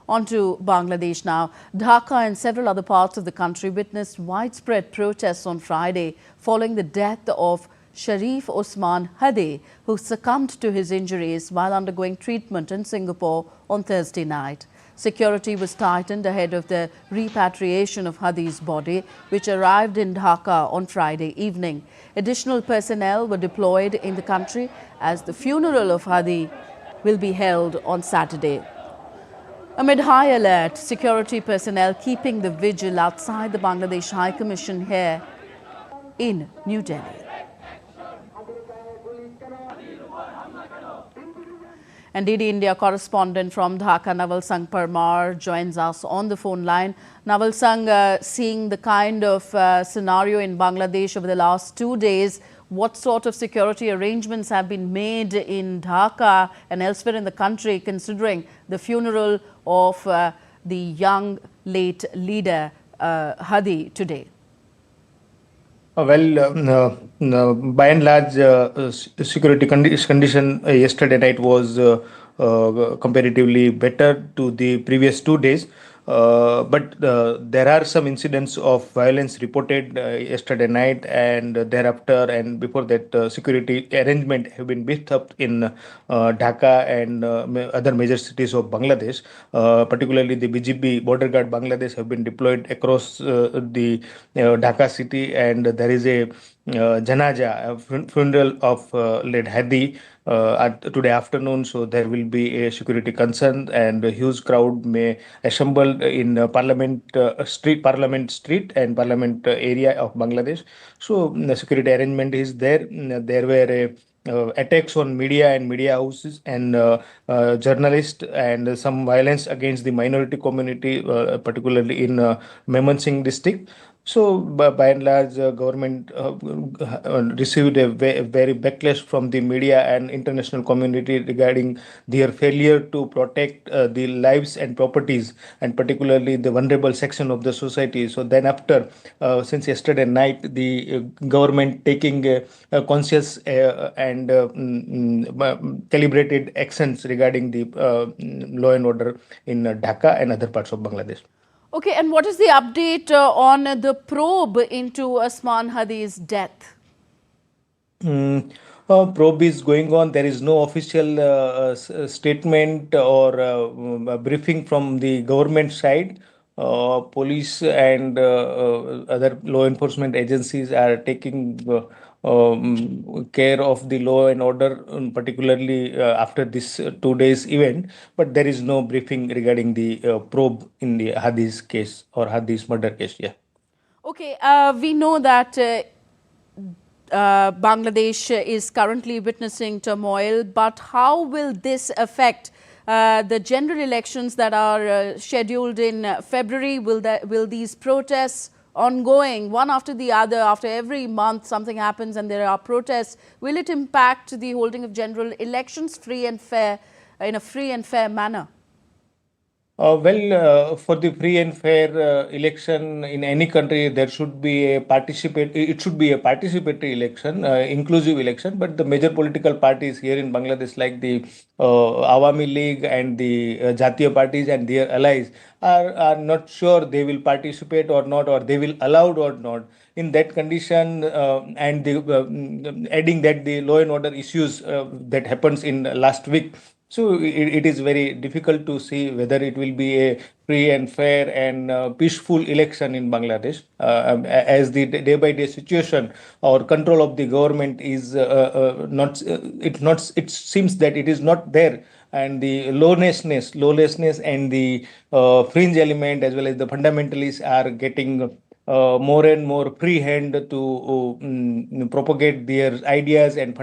On to Bangladesh now. Dhaka and several other parts of the country witnessed widespread protests on Friday following the death of Shahif Osman Hadi, who succumbed to his injuries while undergoing treatment in Singapore on Thursday night. Security was tightened ahead of the repatriation of Hadi's body, which arrived in Dhaka on Friday evening. Additional personnel were deployed in the country as the funeral of Hadi will be held on Saturday. Amid high alert, security personnel keeping the vigil outside the Bangladesh High Commission here in New Delhi. And DD India correspondent from Dhaka, Naval Sangh Parmar, joins us on the phone line. Naval Sangh, seeing the kind of scenario in Bangladesh over the last 2 days, what sort of security arrangements have been made in Dhaka and elsewhere in the country, considering the funeral of the young late leader Hadi today? By and large, security condition yesterday night was comparatively better to the previous 2 days. But there are some incidents of violence reported yesterday night and thereafter, and before that, security arrangement have been beefed up in Dhaka and other major cities of Bangladesh. Particularly, the BGB border guard Bangladesh have been deployed across the Dhaka city, and there is a janaza, a funeral of late Hadi today afternoon, so there will be a security concern and a huge crowd may assemble in Parliament Street and Parliament area of Bangladesh. So the security arrangement is there. There were attacks on media and media houses and journalists, and some violence against the minority community, particularly in Mymensingh district. So, by and large, government received a very backlash from the media and international community regarding their failure to protect the lives and properties, and particularly the vulnerable section of the society. So then, after since yesterday night, the government taking conscious and calibrated actions regarding the law and order in Dhaka and other parts of Bangladesh. Okay, and what is the update on the probe into Osman Hadi's death? Probe is going on. There is no official statement or briefing from the government side. Police and other law enforcement agencies are taking care of the law and order, particularly after this 2 days event. But there is no briefing regarding the probe in the Hadi's case or Hadi's murder case. Yeah. Okay, we know that Bangladesh is currently witnessing turmoil, but how will this affect the general elections that are scheduled in February? Will these protests ongoing, one after the other, after every month something happens and there are protests, will it impact the holding of general elections free and fair, in a free and fair manner? For the free and fair election in any country, there should be a It should be a participatory election, inclusive election. But the major political parties here in Bangladesh, like the Awami League and the Jatiya parties and their allies, are not sure they will participate or not, or they will allowed or not. In that condition, and adding that the law and order issues that happens in last week. So it is very difficult to see whether it will be a free and fair and peaceful election in Bangladesh, as the day-by-day situation or control of the government is not. It seems that it is not there, and the lawlessness, and the fringe element as well as the fundamentalists are getting more and more free hand to propagate their ideas and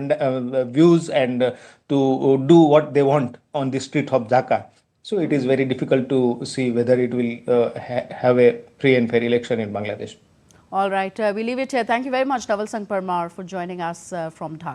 views and to do what they want on the street of Dhaka. So it is very difficult to see whether it will have a free and fair election in Bangladesh. All right, we leave it here. Thank you very much, Naval Sangh Parmar, for joining us from Dhaka.